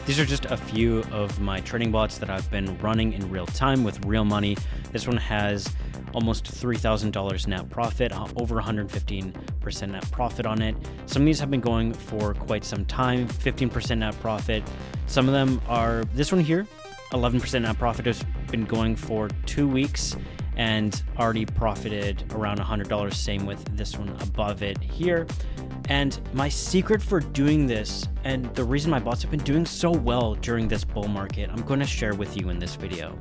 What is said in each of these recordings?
These are just a few of my trading bots that I've been running in real time with real money. This one has almost $3,000 net profit, over 115% net profit on it. Some of these have been going for quite some time, 15% net profit. Some of them are, this one here, 11% net profit, has been going for 2 weeks and already profited around $100. Same with this one above it here. And my secret for doing this, and the reason my bots have been doing so well during this bull market, I'm going to share with you in this video.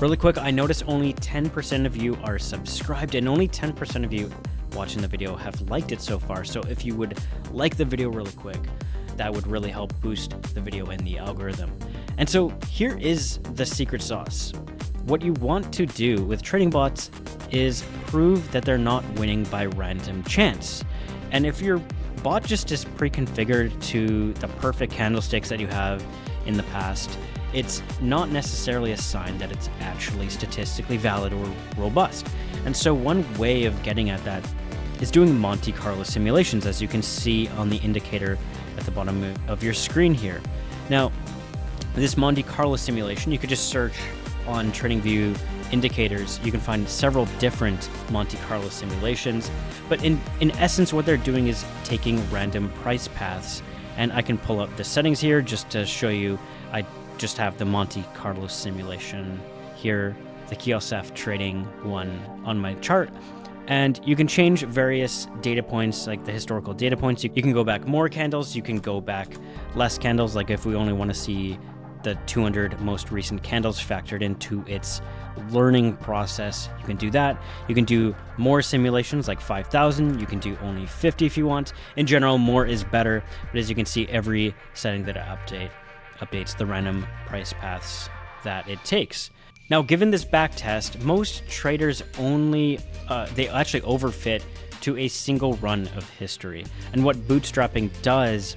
Really quick, I noticed only 10% of you are subscribed and only 10% of you watching the video have liked it so far. So if you would like the video really quick, that would really help boost the video in the algorithm. And so here is the secret sauce. What you want to do with trading bots is prove that they're not winning by random chance. And if your bot just is pre-configured to the perfect candlesticks that you have in the past, it's not necessarily a sign that it's actually statistically valid or robust. And so one way of getting at that is doing Monte Carlo simulations, as you can see on the indicator at the bottom of your screen here. Now, this Monte Carlo simulation, you could just search on TradingView indicators. You can find several different Monte Carlo simulations, but in essence, what they're doing is taking random price paths. And I can pull up the settings here just to show you. I just have the Monte Carlo simulation here, the Kiosef trading one on my chart. And you can change various data points, like the historical data points. You can go back more candles, you can go back less candles, like if we only want to see the 200 most recent candles factored into its learning process, you can do that. You can do more simulations, like 5,000. You can do only 50 if you want. In general, more is better. But as you can see, every setting that I updates the random price paths that it takes. Now, given this back test, most traders they actually overfit to a single run of history. And what bootstrapping does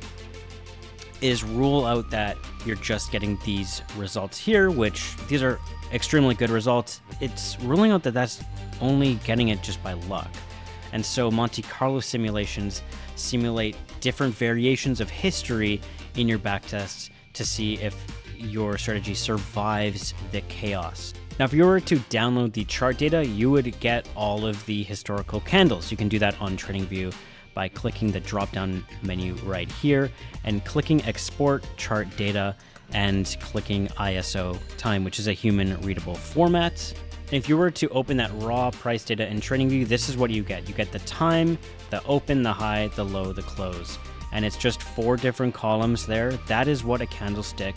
is rule out that you're just getting these results here, which these are extremely good results. It's ruling out that that's only getting it just by luck. And so Monte Carlo simulations simulate different variations of history in your backtests to see if your strategy survives the chaos. Now, if you were to download the chart data, you would get all of the historical candles. You can do that on TradingView by clicking the drop-down menu right here and clicking Export Chart Data and clicking ISO Time, which is a human-readable format. And if you were to open that raw price data in TradingView, this is what you get. You get the time, the open, the high, the low, the close. And it's just 4 different columns there. That is what a candlestick,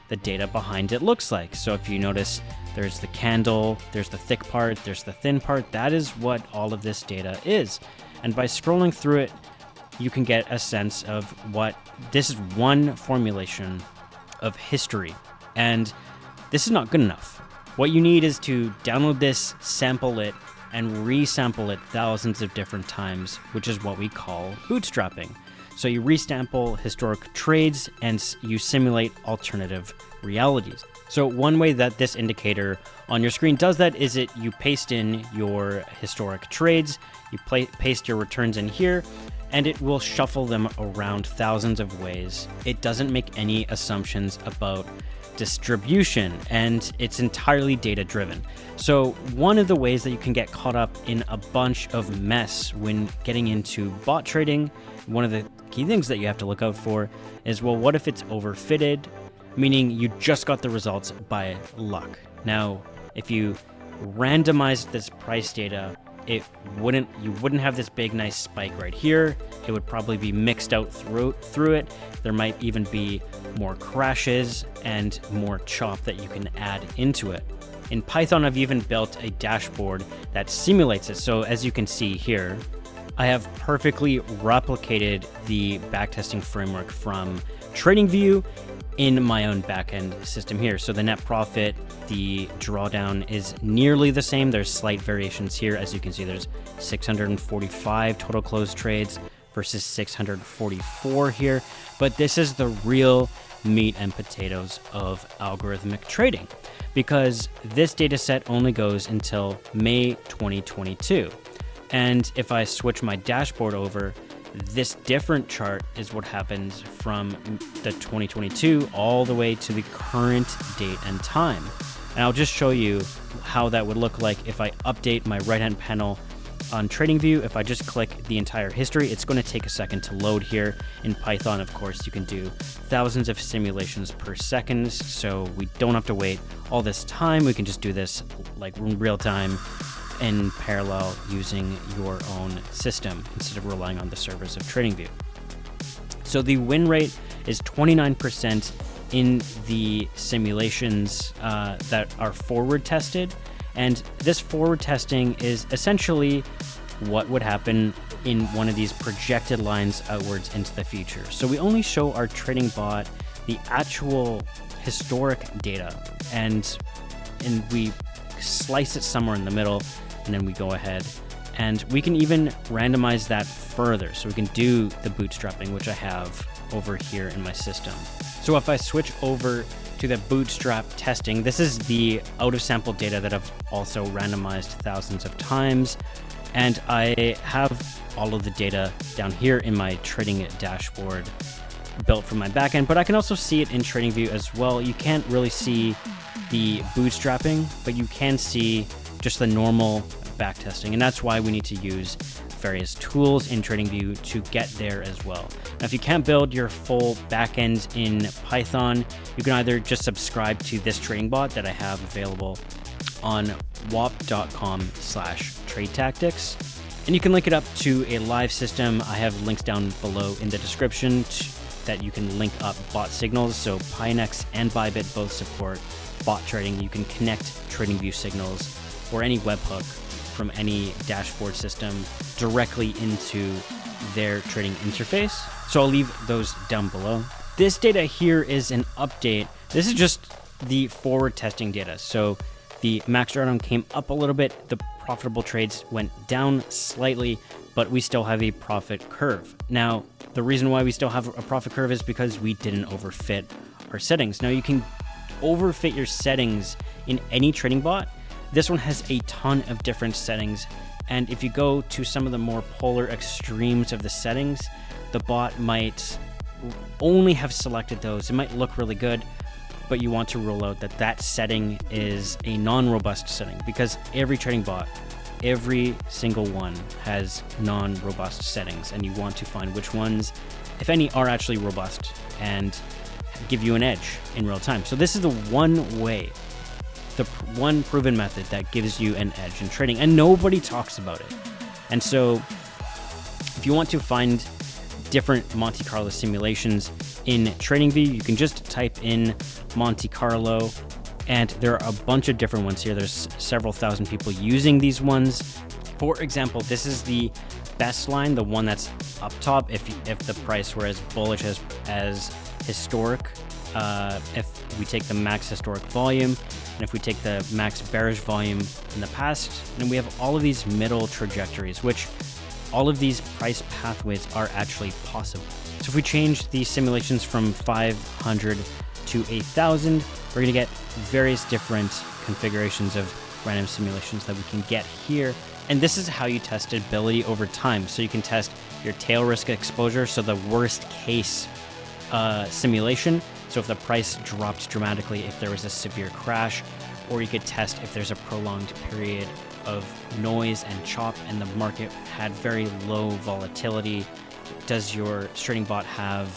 the data behind it, looks like. So if you notice, there's the candle, there's the thick part, there's the thin part. That is what all of this data is. And by scrolling through it, you can get a sense of what this is. One formulation of history. And this is not good enough. What you need is to download this, sample it, and resample it thousands of different times, which is what we call bootstrapping. So you resample historic trades and you simulate alternative realities. So one way that this indicator on your screen does that is you paste in your historic trades, you paste your returns in here, and it will shuffle them around thousands of ways. It doesn't make any assumptions about distribution, and it's entirely data driven. So one of the ways that you can get caught up in a bunch of mess when getting into bot trading, one of the key things that you have to look out for is, well, what if it's overfitted, meaning you just got the results by luck. Now, if you randomized this price data, you wouldn't have this big nice spike right here. It would probably be mixed out through it. There might even be more crashes and more chop that you can add into it. In Python, I've even built a dashboard that simulates it. So as you can see here, I have perfectly replicated the backtesting framework from TradingView in my own backend system here. So the net profit, the drawdown is nearly the same. There's slight variations here. As you can see, there's 645 total closed trades versus 644 here. But this is the real meat and potatoes of algorithmic trading, because this data set only goes until May 2022. And if I switch my dashboard over, This different chart is what happens from the 2022 all the way to the current date and time. And I'll just show you how that would look like if I update my right-hand panel on TradingView. If I just click the entire history, it's going to take a second to load here. In Python, of course, you can do thousands of simulations per second, so we don't have to wait all this time. We can just do this like in real time in parallel using your own system instead of relying on the servers of TradingView. So the win rate is 29% in the simulations that are forward tested. And this forward testing is essentially what would happen in one of these projected lines outwards into the future. So we only show our trading bot the actual historic data, and we slice it somewhere in the middle, and then we go ahead and we can even randomize that further. So we can do the bootstrapping, which I have over here in my system. So if I switch over to the bootstrap testing, this is the out of sample data that I've also randomized thousands of times. And I have all of the data down here in my trading dashboard built from my backend, but I can also see it in TradingView as well. You can't really see the bootstrapping, but you can see just the normal backtesting. And that's why we need to use various tools in TradingView to get there as well. Now, if you can't build your full backend in Python, you can either just subscribe to this trading bot that I have available on wop.com/trade tactics. And you can link it up to a live system. I have links down below in the description that you can link up bot signals. So Pionex and Bybit both support bot trading. You can connect TradingView signals or any webhook from any dashboard system directly into their trading interface. So I'll leave those down below. This data here is an update. This is just the forward testing data. So the max drawdown came up a little bit. The profitable trades went down slightly, but we still have a profit curve. Now, the reason why we still have a profit curve is because we didn't overfit our settings. Now, you can overfit your settings in any trading bot. This one has a ton of different settings. And if you go to some of the more polar extremes of the settings, the bot might only have selected those. It might look really good, but you want to rule out that that setting is a non-robust setting, because every trading bot, every single one has non-robust settings, and you want to find which ones, if any, are actually robust and give you an edge in real time. So this is the one way, the one proven method that gives you an edge in trading, and nobody talks about it. And so if you want to find different Monte Carlo simulations in TradingView, you can just type in Monte Carlo, and there are a bunch of different ones here. There's several thousand people using these ones. For example, this is the best line, the one that's up top. If the price were as bullish as historic, if we take the max historic volume, and if we take the max bearish volume in the past, and we have all of these middle trajectories, which all of these price pathways are actually possible. So if we change the simulations from 500 to 8,000, we're going to get various different configurations of random simulations that we can get here. And this is how you test stability over time. So you can test your tail risk exposure, so the worst case simulation. So if the price dropped dramatically, if there was a severe crash, or you could test if there's a prolonged period of noise and chop and the market had very low volatility. Does your trading bot have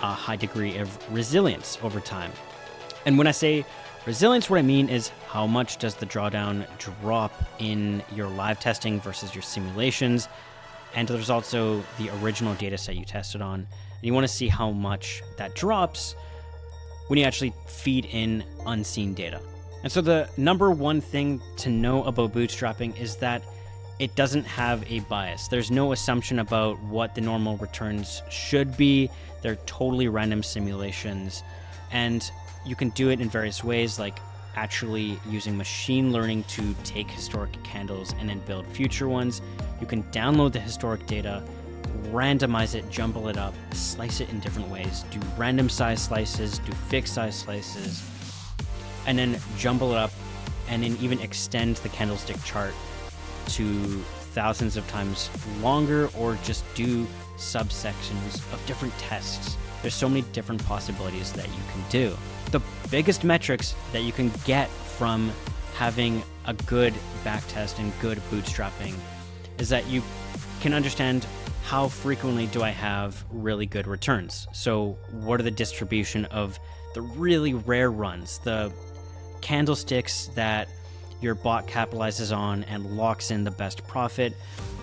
a high degree of resilience over time? And when I say resilience, what I mean is how much does the drawdown drop in your live testing versus your simulations? And there's also the original data set you tested on. And you want to see how much that drops when you actually feed in unseen data. And so the number one thing to know about bootstrapping is that it doesn't have a bias. There's no assumption about what the normal returns should be. They're totally random simulations. And you can do it in various ways, like actually using machine learning to take historic candles and then build future ones. You can download the historic data, randomize it, jumble it up, slice it in different ways, do random size slices, do fixed size slices, and then jumble it up, and then even extend the candlestick chart to thousands of times longer, or just do subsections of different tests. There's so many different possibilities that you can do. The biggest metrics that you can get from having a good backtest and good bootstrapping is that you can understand how frequently do I have really good returns. So what are the distribution of the really rare runs, the candlesticks that your bot capitalizes on and locks in the best profit,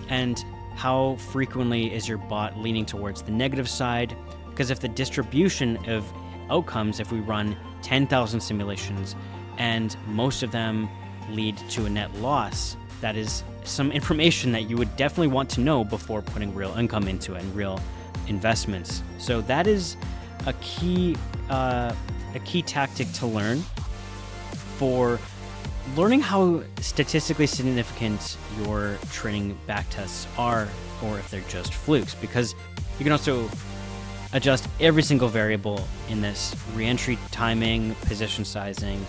and how frequently is your bot leaning towards the negative side? Because if the distribution of outcomes, if we run 10,000 simulations and most of them lead to a net loss, that is some information that you would definitely want to know before putting real income into it and real investments. So that is a key tactic to learn for learning how statistically significant your training backtests are, or if they're just flukes, because you can also adjust every single variable in this: re-entry timing, position sizing,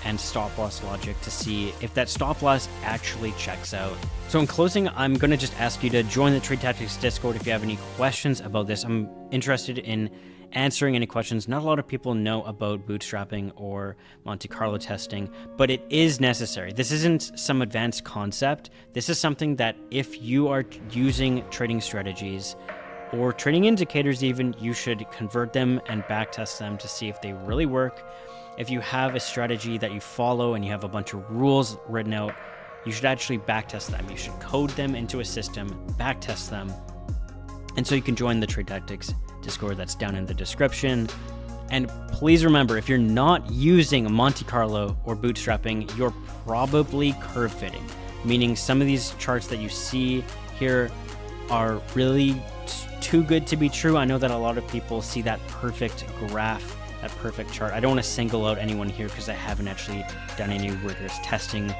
and stop loss logic to see if that stop loss actually checks out. So in closing, I'm going to just ask you to join the Trade Tactics Discord if you have any questions about this. I'm interested in answering any questions. Not a lot of people know about bootstrapping or Monte Carlo testing, but it is necessary. This isn't some advanced concept. This is something that if you are using trading strategies or trading indicators even, you should convert them and backtest them to see if they really work. If you have a strategy that you follow and you have a bunch of rules written out, you should actually backtest them. You should code them into a system, backtest them. And so you can join the Trade Tactics Discord that's down in the description. And please remember, if you're not using Monte Carlo or bootstrapping, you're probably curve fitting, meaning some of these charts that you see here are really too good to be true. I know that a lot of people see that perfect graph, that perfect chart. I don't want to single out anyone here because I haven't actually done any rigorous testing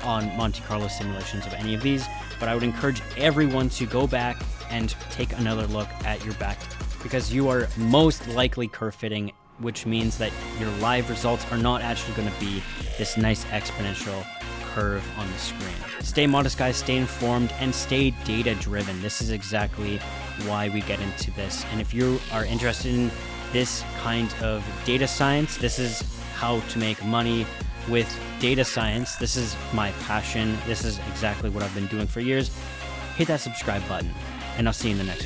on Monte Carlo simulations of any of these, but I would encourage everyone to go back and take another look at your back, because you are most likely curve fitting, which means that your live results are not actually going to be this nice exponential curve on the screen. Stay modest, guys, stay informed, and stay data driven. This is exactly why we get into this. And if you are interested in this kind of data science, this is how to make money with data science. This is my passion. This is exactly what I've been doing for years. Hit that subscribe button, and I'll see you in the next video.